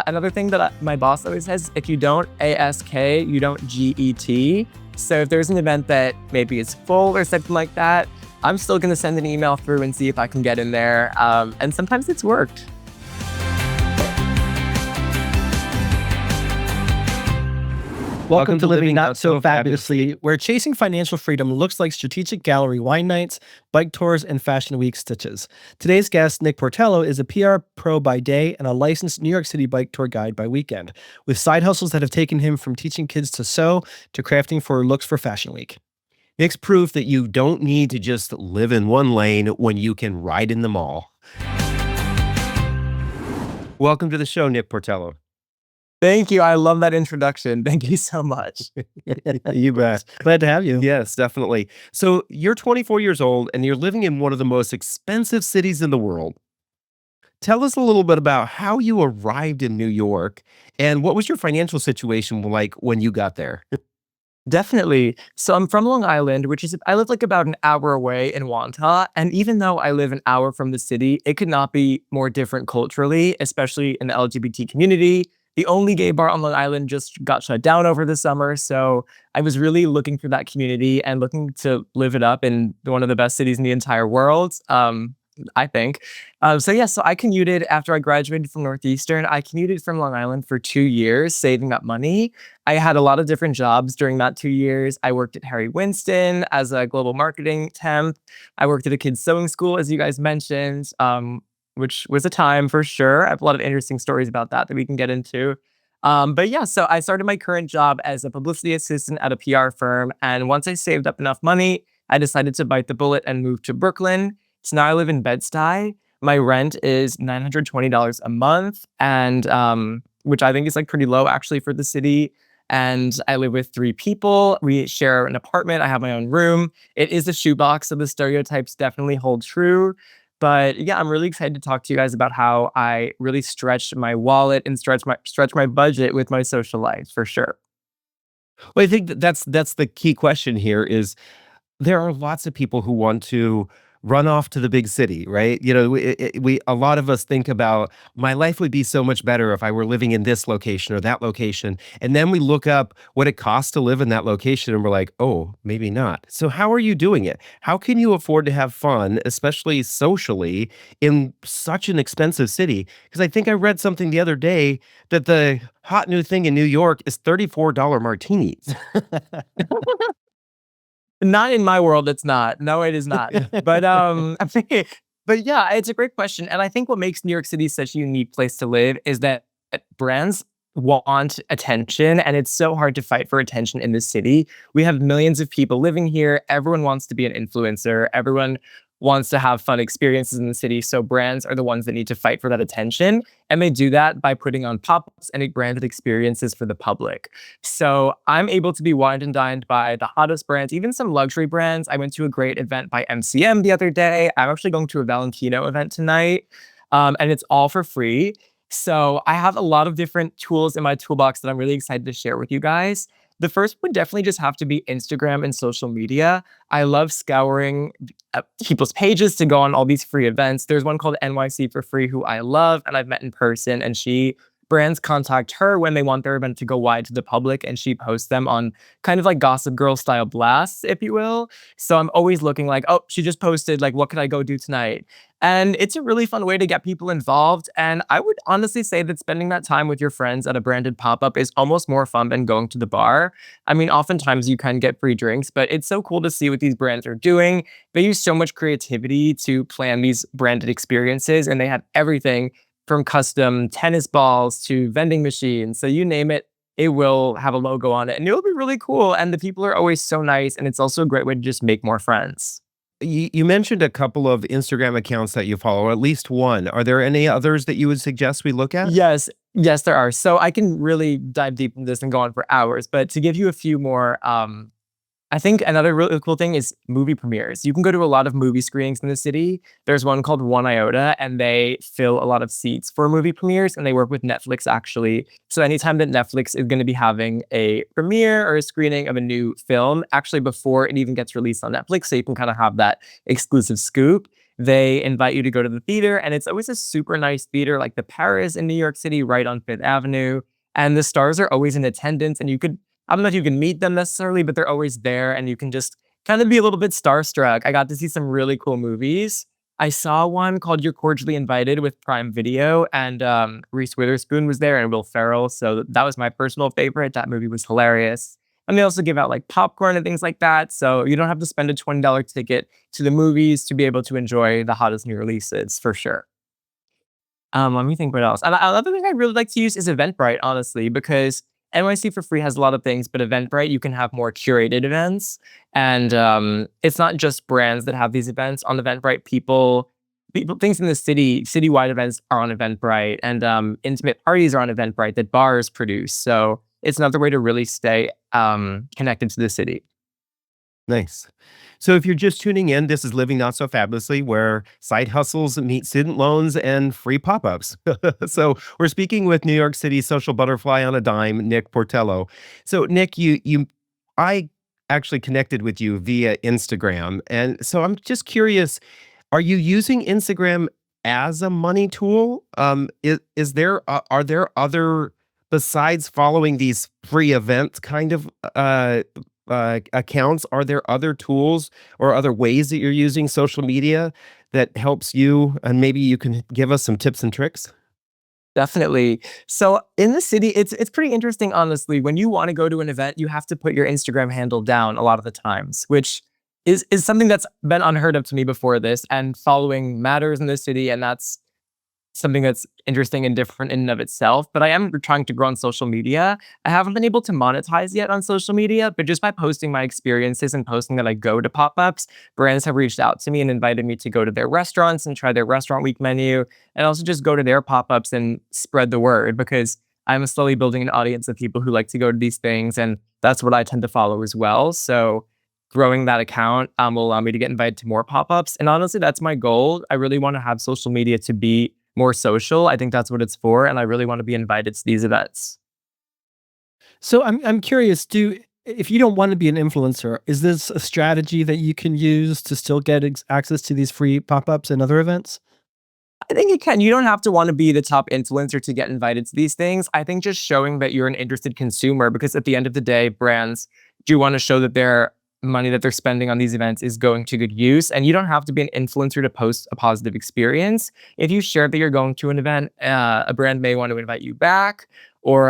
another thing that my boss always says, if you don't ASK, you don't GET. So if there's an event that maybe is full or something like that, I'm still going to send an email through and see if I can get in there. And sometimes it's worked. Welcome to Living Not So Fabulously, where chasing financial freedom looks like strategic gallery wine nights, bike tours, and fashion week stitches. Today's guest, Nick Portello, is a PR pro by day and a licensed New York City bike tour guide by weekend, with side hustles that have taken him from teaching kids to sew to crafting for looks for Fashion Week. Nick's proof that you don't need to just live in one lane when you can ride in them all. Welcome to the show, Nick Portello. Thank you. I love that introduction. Thank you so much. You bet. Glad to have you. Yes, definitely. So you're 24 years old and you're living in one of the most expensive cities in the world. Tell us a little bit about how you arrived in New York and what was your financial situation like when you got there? Definitely. So I'm from Long Island, I live like about an hour away in Wantagh. And even though I live an hour from the city, it could not be more different culturally, especially in the LGBT community. The only gay bar on Long Island just got shut down over the summer. So I was really looking for that community and looking to live it up in one of the best cities in the entire world, I think. So I commuted after I graduated from Northeastern. I commuted from Long Island for 2 years, saving up money. I had a lot of different jobs during that 2 years. I worked at Harry Winston as a global marketing temp. I worked at a kids' sewing school, as you guys mentioned, which was a time for sure. I have a lot of interesting stories about that we can get into. So I started my current job as a publicity assistant at a PR firm. And once I saved up enough money, I decided to bite the bullet and move to Brooklyn. So now I live in Bed-Stuy. My rent is $920 a month, and which I think is like pretty low actually for the city. And I live with 3 people. We share an apartment. I have my own room. It is a shoebox, so the stereotypes definitely hold true. But yeah, I'm really excited to talk to you guys about how I really stretched my wallet and stretch my budget with my social life for sure. Well, I think that's the key question here is there are lots of people who want to run off to the big city, right? You know, we a lot of us think about my life would be so much better if I were living in this location or that location. And then we look up what it costs to live in that location and we're like, oh, maybe not. So how are you doing it? How can you afford to have fun, especially socially, in such an expensive city? Because I think I read something the other day that the hot new thing in New York is $34 martinis. Not in my world, it's not. No, it is not. But but yeah, it's a great question. And I think what makes New York City such a unique place to live is that brands want attention, and it's so hard to fight for attention in this city. We have millions of people living here. Everyone wants to be an influencer. Everyone wants to have fun experiences in the city. So brands are the ones that need to fight for that attention. And they do that by putting on pop-ups and branded experiences for the public. So I'm able to be wined and dined by the hottest brands, even some luxury brands. I went to a great event by MCM the other day. I'm actually going to a Valentino event tonight, and it's all for free. So I have a lot of different tools in my toolbox that I'm really excited to share with you guys. The first would definitely just have to be Instagram and social media. I love scouring people's pages to go on all these free events. There's one called NYC for Free who I love and I've met in person, and brands contact her when they want their event to go wide to the public, and she posts them on kind of like Gossip Girl style blasts, if you will. So I'm always looking like, oh, she just posted, like, what could I go do tonight? And it's a really fun way to get people involved. And I would honestly say that spending that time with your friends at a branded pop-up is almost more fun than going to the bar. I mean, oftentimes you can get free drinks, but it's so cool to see what these brands are doing. They use so much creativity to plan these branded experiences, and they have everything from custom tennis balls to vending machines. So you name it, it will have a logo on it, and it'll be really cool. And the people are always so nice, and it's also a great way to just make more friends. You mentioned a couple of Instagram accounts that you follow, or at least one. Are there any others that you would suggest we look at? Yes, there are. So I can really dive deep into this and go on for hours, but to give you a few more, I think another really cool thing is movie premieres. You can go to a lot of movie screenings in the city. There's one called One Iota, and they fill a lot of seats for movie premieres, and they work with Netflix actually. So anytime that Netflix is going to be having a premiere or a screening of a new film, actually before it even gets released on Netflix, so you can kind of have that exclusive scoop, they invite you to go to the theater, and it's always a super nice theater, like the Paris in New York City, right on Fifth Avenue. And the stars are always in attendance, and I don't know if you can meet them necessarily, but they're always there, and you can just kind of be a little bit starstruck. I got to see some really cool movies. I saw one called You're Cordially Invited with Prime Video, and Reese Witherspoon was there and Will Ferrell. So that was my personal favorite. That movie was hilarious. And they also give out like popcorn and things like that. So you don't have to spend a $20 ticket to the movies to be able to enjoy the hottest new releases for sure. Let me think what else. And another thing I really like to use is Eventbrite, honestly, because NYC for free has a lot of things, but Eventbrite, you can have more curated events. And it's not just brands that have these events on Eventbrite. Things in the citywide events are on Eventbrite, and intimate parties are on Eventbrite that bars produce. So it's another way to really stay connected to the city. Nice. So if you're just tuning in, this is Living Not So Fabulously, where side hustles meet student loans and free pop-ups. So we're speaking with New York City social butterfly on a dime, Nick Portello. So Nick, I actually connected with you via Instagram, and so I'm just curious, are you using Instagram as a money tool? Is there are there other, besides following these free event kind of accounts, are there other tools or other ways that you're using social media that helps you? And maybe you can give us some tips and tricks. Definitely. So in the city, it's pretty interesting, honestly. When you want to go to an event, you have to put your Instagram handle down a lot of the times, which is something that's been unheard of to me before this. And following matters in the city, and that's something that's interesting and different in and of itself. But I am trying to grow on social media. I haven't been able to monetize yet on social media, but just by posting my experiences and posting that I go to pop-ups, brands have reached out to me and invited me to go to their restaurants and try their restaurant week menu, and also just go to their pop-ups and spread the word, because I'm slowly building an audience of people who like to go to these things, and that's what I tend to follow as well. So growing that account will allow me to get invited to more pop-ups. And honestly, that's my goal. I really want to have social media to be more social. I think that's what it's for, and I really want to be invited to these events. So I'm curious, if you don't want to be an influencer, is this a strategy that you can use to still get access to these free pop-ups and other events? I think you can. You don't have to want to be the top influencer to get invited to these things. I think just showing that you're an interested consumer, because at the end of the day, brands do want to show that their money that they're spending on these events is going to good use. And you don't have to be an influencer to post a positive experience. If you share that you're going to an event, a brand may want to invite you back, or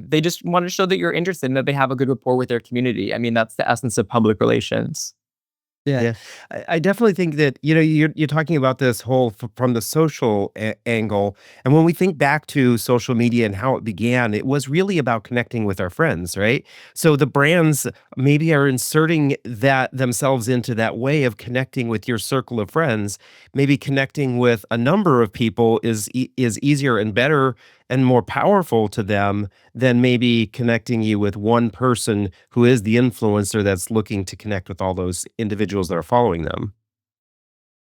they just want to show that you're interested and that they have a good rapport with their community. I mean, that's the essence of public relations. Yeah. Yeah, I definitely think that, you're talking about this whole from the social angle, and when we think back to social media and how it began, it was really about connecting with our friends, right? So the brands maybe are inserting that themselves into that way of connecting with your circle of friends. Maybe connecting with a number of people is easier and better and more powerful to them than maybe connecting you with one person who is the influencer that's looking to connect with all those individuals that are following them.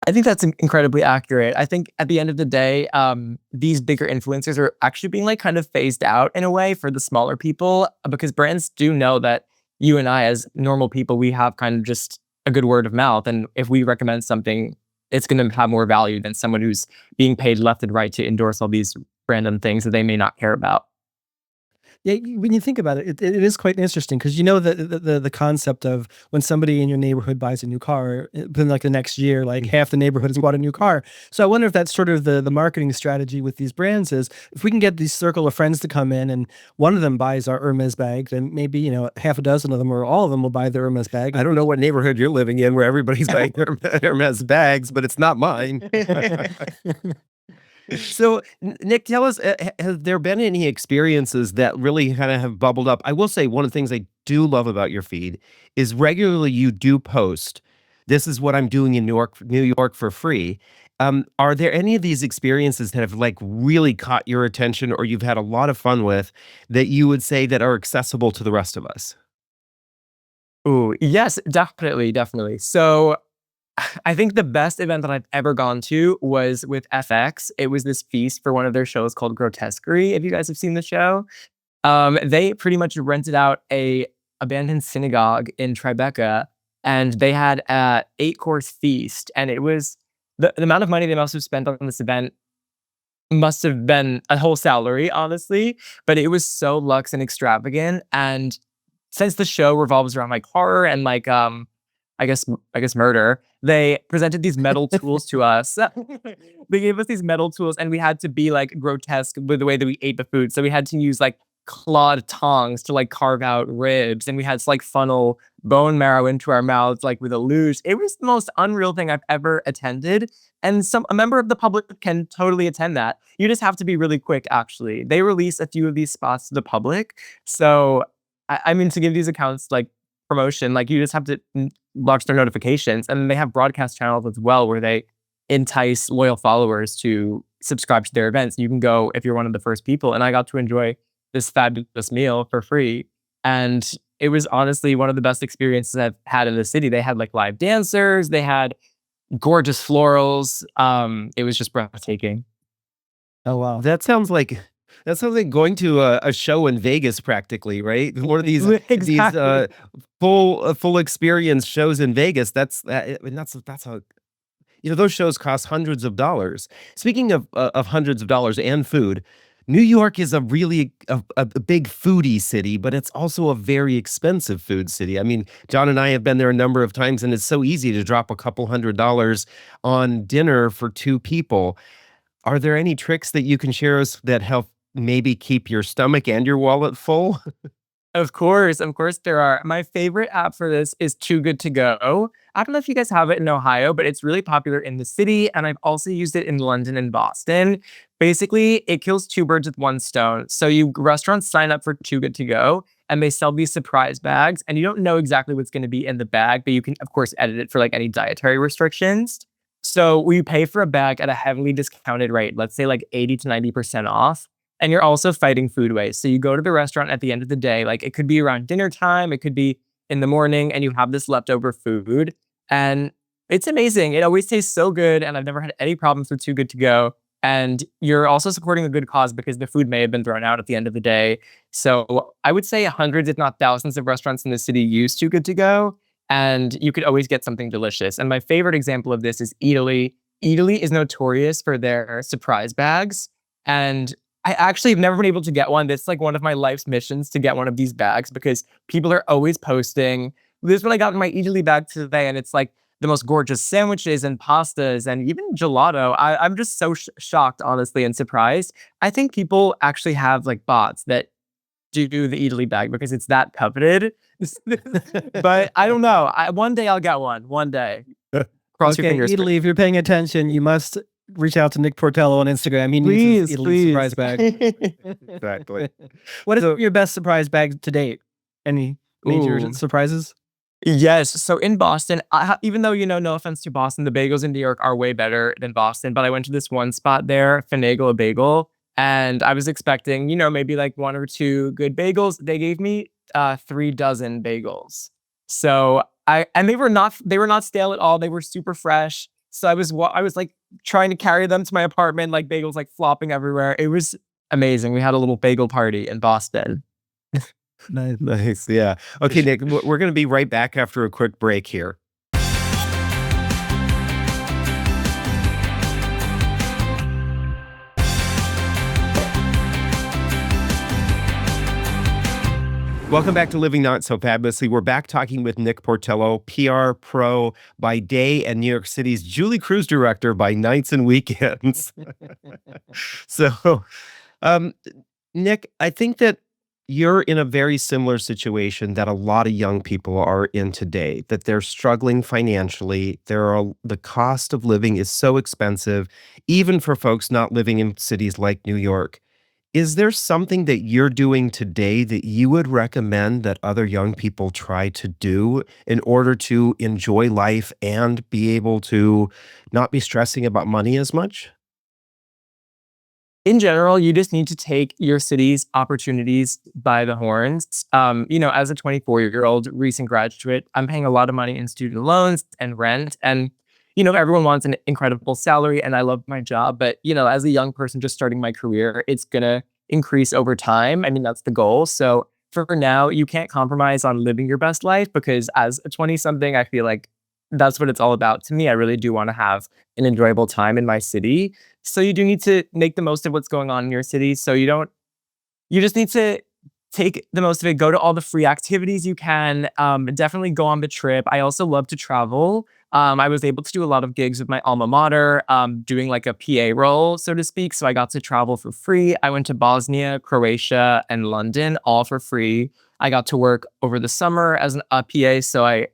I think that's incredibly accurate. I think at the end of the day, these bigger influencers are actually being like kind of phased out in a way for the smaller people, because brands do know that you and I, as normal people, we have kind of just a good word of mouth. And if we recommend something, it's going to have more value than someone who's being paid left and right to endorse all these random things that they may not care about. Yeah, when you think about it, it is quite interesting, because you know the concept of when somebody in your neighborhood buys a new car, then like the next year, like half the neighborhood has bought a new car. So I wonder if that's sort of the marketing strategy with these brands is, if we can get these circle of friends to come in and one of them buys our Hermes bag, then maybe half a dozen of them or all of them will buy the Hermes bag. I don't know what neighborhood you're living in where everybody's buying Hermes bags, but it's not mine. So, Nick, tell us, have there been any experiences that really kind of have bubbled up? I will say one of the things I do love about your feed is regularly you do post, "This is what I'm doing in New York for free." Are there any of these experiences that have like really caught your attention, or you've had a lot of fun with, that you would say that are accessible to the rest of us? Ooh, yes, definitely, definitely. So I think the best event that I've ever gone to was with FX. It was this feast for one of their shows called Grotesquerie, if you guys have seen the show. They pretty much rented out a abandoned synagogue in Tribeca, and they had a 8-course feast, and it was the amount of money they must have spent on this event must have been a whole salary, honestly. But it was so luxe and extravagant. And since the show revolves around like horror and like I guess murder, they presented these metal tools to us. They gave us these metal tools and we had to be like grotesque with the way that we ate the food. So we had to use like clawed tongs to like carve out ribs, and we had to like funnel bone marrow into our mouths like with a luge. It was the most unreal thing I've ever attended. And a member of the public can totally attend that. You just have to be really quick, actually. They release a few of these spots to the public. So I mean, to give these accounts like promotion, like you just have to watch their notifications. And then they have broadcast channels as well where they entice loyal followers to subscribe to their events. You can go if you're one of the first people. And I got to enjoy this fabulous meal for free. And it was honestly one of the best experiences I've had in the city. They had like live dancers, they had gorgeous florals. It was just breathtaking. Oh wow. That sounds like going to a show in Vegas, practically, right? One of these Exactly. full experience shows in Vegas. That's I mean, that's a those shows cost hundreds of dollars. Speaking of hundreds of dollars and food, New York is a really a big foodie city, but it's also a very expensive food city. I mean, John and I have been there a number of times, and it's so easy to drop a couple $100 on dinner for two people. Are there any tricks that you can share us that help maybe keep your stomach and your wallet full? Of course there are. My favorite app for this is Too Good To Go. I don't know if you guys have it in Ohio, but it's really popular in the city, and I've also used it in London and Boston. Basically, it kills two birds with one stone. So restaurants sign up for Too Good To Go, and they sell these surprise bags, and you don't know exactly what's going to be in the bag, but you can of course edit it for like any dietary restrictions. So we pay for a bag at a heavily discounted rate, let's say like 80 to 90% off. And you're also fighting food waste. So you go to the restaurant at the end of the day, like it could be around dinner time, it could be in the morning, and you have this leftover food. And it's amazing. It always tastes so good. And I've never had any problems with Too Good To Go. And you're also supporting a good cause because the food may have been thrown out at the end of the day. So I would say hundreds, if not thousands, of restaurants in the city use Too Good To Go. And you could always get something delicious. And my favorite example of this is Italy. Italy is notorious for their surprise bags. And I actually have never been able to get one. That's like one of my life's missions, to get one of these bags, because people are always posting. This is what I got in my Italy bag today, and it's like the most gorgeous sandwiches and pastas and even gelato. I'm just so shocked, honestly, and surprised. I think people actually have like bots that do the Italy bag because it's that coveted. But I don't know. One day I'll get one. One day. Cross your Okay, fingers. Italy, if you're paying attention, you must reach out to Nick Portello on Instagram. He needs his Italy surprise bag. Exactly. What is So- your best surprise bag to date? Any major Ooh. surprises? Yes. So in Boston, even though, no offense to Boston, the bagels in New York are way better than Boston, but I went to this one spot there, Finagle a Bagel, and I was expecting, maybe like one or two good bagels. They gave me 3 dozen bagels. So and they were not stale at all. They were super fresh. So I was like trying to carry them to my apartment, like bagels like flopping everywhere. It was amazing. We had a little bagel party in Boston. Nice. Yeah. Okay, Nick, we're going to be right back after a quick break here. Welcome back to Living Not So Fabulously. We're back talking with Nick Portello, PR pro by day and New York City's Julie Cruise director by nights and weekends. So, Nick, I think that you're in a very similar situation that a lot of young people are in today, that they're struggling financially. The cost of living is so expensive, even for folks not living in cities like New York. Is there something that you're doing today that you would recommend that other young people try to do in order to enjoy life and be able to not be stressing about money as much? In general, you just need to take your city's opportunities by the horns. As a 24-year-old recent graduate, I'm paying a lot of money in student loans and rent. And, everyone wants an incredible salary, and I love my job. But, as a young person just starting my career, it's going to increase over time. I mean, that's the goal. So for now, you can't compromise on living your best life, because as a 20-something, I feel like that's what it's all about to me. I really do want to have an enjoyable time in my city. So you do need to make the most of what's going on in your city. So you just need to take the most of it, go to all the free activities you can, definitely go on the trip. I also love to travel. I was able to do a lot of gigs with my alma mater, doing like a PA role, so to speak. So I got to travel for free. I went to Bosnia, Croatia, and London, all for free. I got to work over the summer as a PA. So I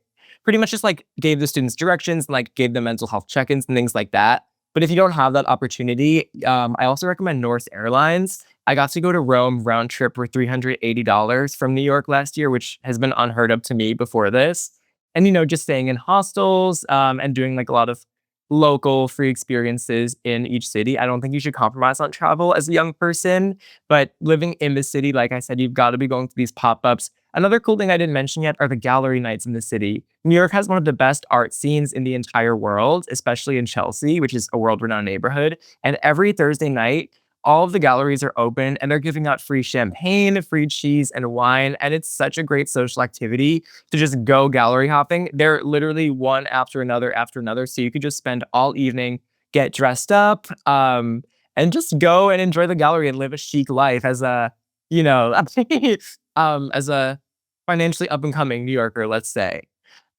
pretty much just like gave the students directions and like gave them mental health check-ins and things like that. But if you don't have that opportunity, I also recommend Norse Airlines. I got to go to Rome round trip for $380 from New York last year, which has been unheard of to me before this. And, just staying in hostels and doing like a lot of local free experiences in each city. I don't think you should compromise on travel as a young person, but living in the city, like I said, you've got to be going to these pop-ups. Another cool thing I didn't mention yet are the gallery nights in the city. New York has one of the best art scenes in the entire world, especially in Chelsea, which is a world-renowned neighborhood. And every Thursday night, all of the galleries are open and they're giving out free champagne, free cheese, and wine. And it's such a great social activity to just go gallery hopping. They're literally one after another after another. So you could just spend all evening, get dressed up, and just go and enjoy the gallery and live a chic life as a, as a financially up and coming New Yorker, let's say.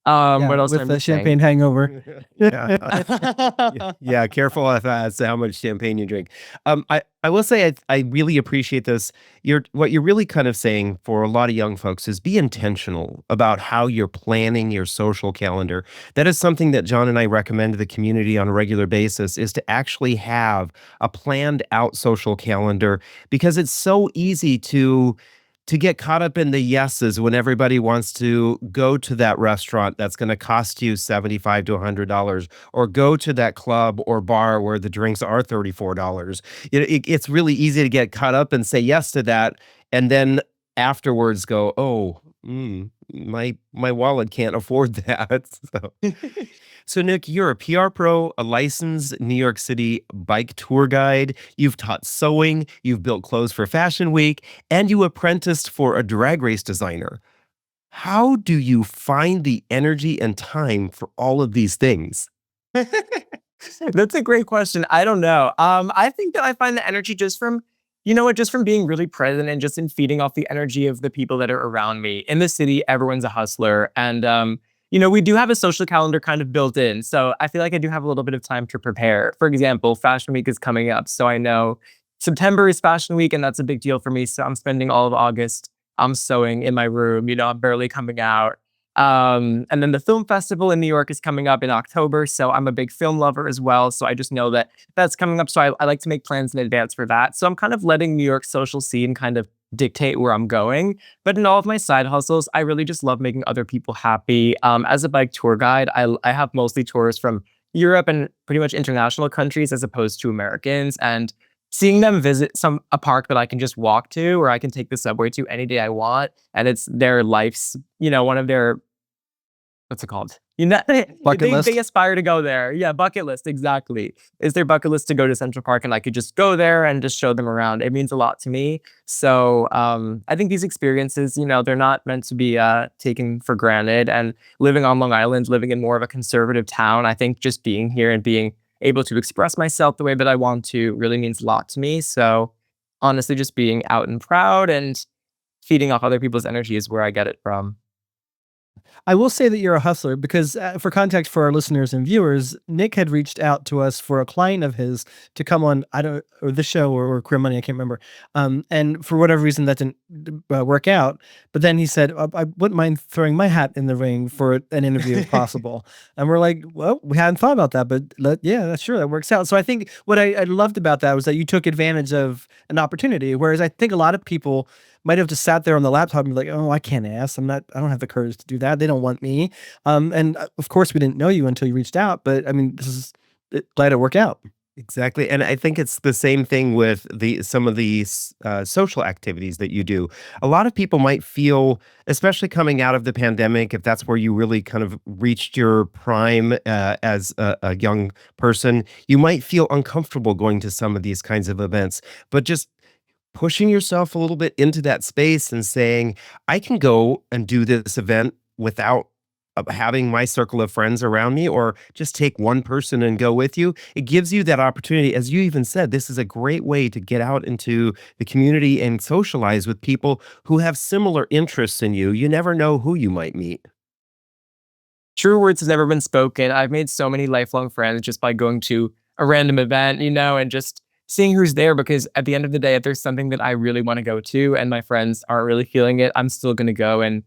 What else with am I the missing? champagne hangover. Yeah, careful as to how much champagne you drink. I will say I really appreciate this. What you're really kind of saying for a lot of young folks is be intentional about how you're planning your social calendar. That is something that John and I recommend to the community on a regular basis, is to actually have a planned out social calendar, because it's so easy to get caught up in the yeses when everybody wants to go to that restaurant that's going to cost you $75 to $100, or go to that club or bar where the drinks are $34. It's really easy to get caught up and say yes to that, and then afterwards go, oh, my wallet can't afford that. So Nick, you're a PR pro, a licensed New York City bike tour guide. You've taught sewing, you've built clothes for Fashion Week, and you apprenticed for a drag race designer. How do you find the energy and time for all of these things? That's a great question. I don't know. I think that I find the energy just from, just from being really present and just in feeding off the energy of the people that are around me. In the city, everyone's a hustler. And, we do have a social calendar kind of built in. So I feel like I do have a little bit of time to prepare. For example, Fashion Week is coming up. So I know September is Fashion Week, and that's a big deal for me. So I'm spending all of August, I'm sewing in my room, I'm barely coming out. And then the film festival in New York is coming up in October. So I'm a big film lover as well. So I just know that that's coming up. So I like to make plans in advance for that. So I'm kind of letting New York's social scene kind of dictate where I'm going. But in all of my side hustles, I really just love making other people happy. As a bike tour guide, I have mostly tours from Europe and pretty much international countries as opposed to Americans. And seeing them visit a park that I can just walk to, or I can take the subway to any day I want, and it's their life's, one of their, what's it called? Bucket list? They aspire to go there. Yeah, bucket list, exactly. Is their bucket list to go to Central Park, and I could just go there and just show them around. It means a lot to me. So I think these experiences, they're not meant to be taken for granted. And living on Long Island, living in more of a conservative town, I think just being here and being able to express myself the way that I want to really means a lot to me. So honestly, just being out and proud and feeding off other people's energy is where I get it from. I will say that you're a hustler because, for context for our listeners and viewers, Nick had reached out to us for a client of his to come on, or the show or Career Money, I can't remember. And for whatever reason, that didn't work out. But then he said, I wouldn't mind throwing my hat in the ring for an interview if possible. And we're like, well, we hadn't thought about that, but yeah, that's sure, that works out. So I think what I loved about that was that you took advantage of an opportunity, whereas I think a lot of people might have just sat there on the laptop and be like, oh, I can't ask. I don't have the courage to do that. They don't want me. And of course, we didn't know you until you reached out. But I mean, glad it worked out. Exactly. And I think it's the same thing with some of these social activities that you do. A lot of people might feel, especially coming out of the pandemic, if that's where you really kind of reached your prime as a young person, you might feel uncomfortable going to some of these kinds of events. But just pushing yourself a little bit into that space and saying, I can go and do this event without having my circle of friends around me, or just take one person and go with you. It gives you that opportunity. As you even said, this is a great way to get out into the community and socialize with people who have similar interests in you. You never know who you might meet. True words have never been spoken. I've made so many lifelong friends just by going to a random event, and just seeing who's there, because at the end of the day, if there's something that I really want to go to and my friends aren't really feeling it, I'm still going to go. And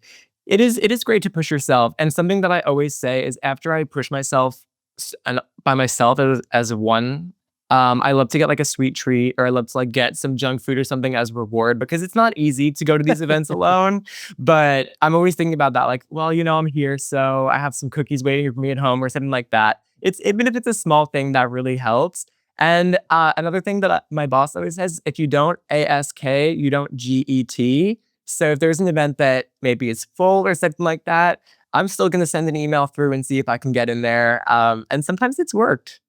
it is great to push yourself. And something that I always say is, after I push myself by myself as one, I love to get like a sweet treat, or I love to like get some junk food or something as reward, because it's not easy to go to these events alone. But I'm always thinking about that, like, well, I'm here, so I have some cookies waiting for me at home or something like that. Even if it's a small thing, that really helps. And another thing that my boss always says, if you don't ask, you don't get. So if there's an event that maybe is full or something like that, I'm still going to send an email through and see if I can get in there. And sometimes it's worked.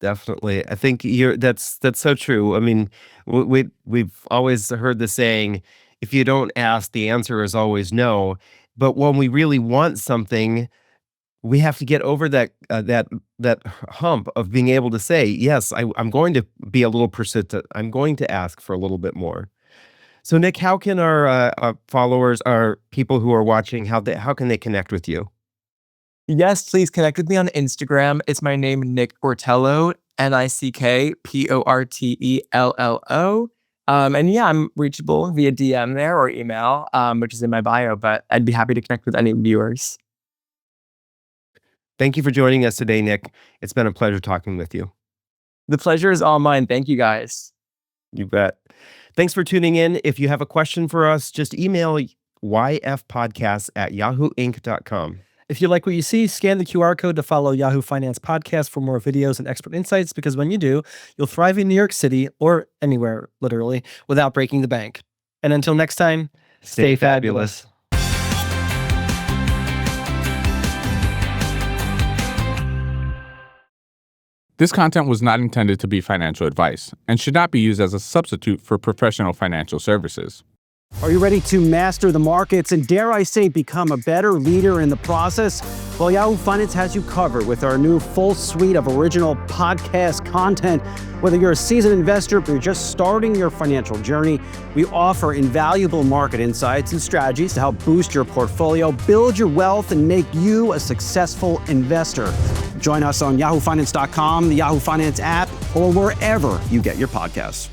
Definitely. I think that's so true. I mean, we've always heard the saying, if you don't ask, the answer is always no. But when we really want something, we have to get over that hump of being able to say, yes, I'm going to be a little persistent. I'm going to ask for a little bit more. So, Nick, how can our followers, our people who are watching, how can they connect with you? Yes, please connect with me on Instagram. It's my name, Nick Portello, NickPortello. And yeah, I'm reachable via DM there or email, which is in my bio, but I'd be happy to connect with any viewers. Thank you for joining us today, Nick. It's been a pleasure talking with you. The pleasure is all mine. Thank you, guys. You bet. Thanks for tuning in. If you have a question for us, just email yfpodcasts@yahooinc.com. If you like what you see, scan the QR code to follow Yahoo Finance Podcast for more videos and expert insights, because when you do, you'll thrive in New York City, or anywhere, literally, without breaking the bank. And until next time, stay fabulous. This content was not intended to be financial advice and should not be used as a substitute for professional financial services. Are you ready to master the markets and, dare I say, become a better leader in the process? Well, Yahoo Finance has you covered with our new full suite of original podcast content. Whether you're a seasoned investor or you're just starting your financial journey, we offer invaluable market insights and strategies to help boost your portfolio, build your wealth, and make you a successful investor. Join us on yahoofinance.com, the Yahoo Finance app, or wherever you get your podcasts.